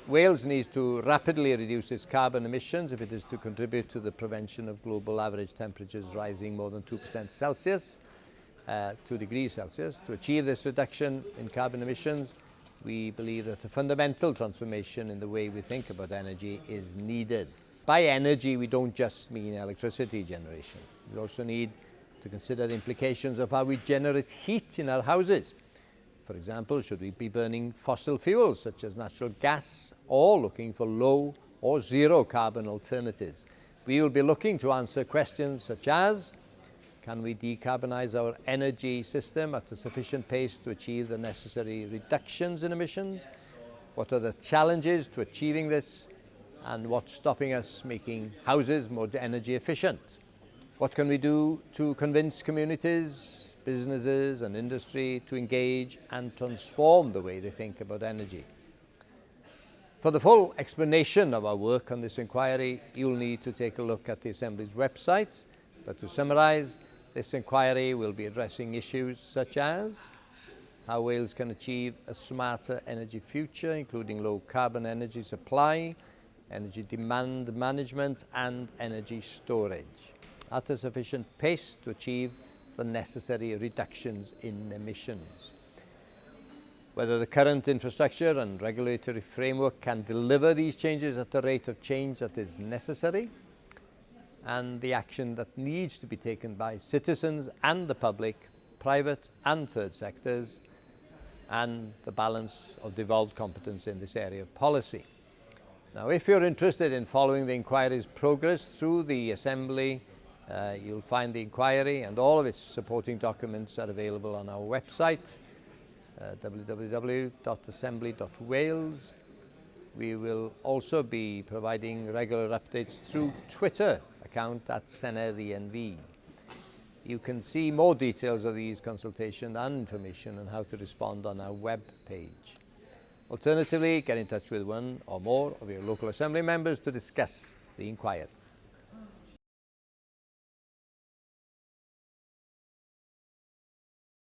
Wales needs to rapidly reduce its carbon emissions if it is to contribute to the prevention of global average temperatures rising more than 2% Celsius, 2 degrees Celsius. To achieve this reduction in carbon emissions, we believe that a fundamental transformation in the way we think about energy is needed. By energy, we don't just mean electricity generation. We also need to consider the implications of how we generate heat in our houses. For example, should we be burning fossil fuels such as natural gas, or looking for low or zero carbon alternatives? We will be looking to answer questions such as, can we decarbonize our energy system at a sufficient pace to achieve the necessary reductions in emissions? What are the challenges to achieving this? And what's stopping us making houses more energy efficient? What can we do to convince communities, businesses and industry to engage and transform the way they think about energy? For the full explanation of our work on this inquiry, you'll need to take a look at the Assembly's website. But to summarise, this inquiry will be addressing issues such as how Wales can achieve a smarter energy future, including low carbon energy supply, energy demand management and energy storage, at a sufficient pace to achieve the necessary reductions in emissions. Whether the current infrastructure and regulatory framework can deliver these changes at the rate of change that is necessary, and the action that needs to be taken by citizens and the public, private and third sectors, and the balance of devolved competence in this area of policy. Now, if you're interested in following the inquiry's progress through the Assembly, you'll find the inquiry and all of its supporting documents are available on our website, www.assembly.wales. We will also be providing regular updates through Twitter account at SeneddieNV. You can see more details of these consultations and information on how to respond on our web page. Alternatively, get in touch with one or more of your local Assembly members to discuss the inquiry.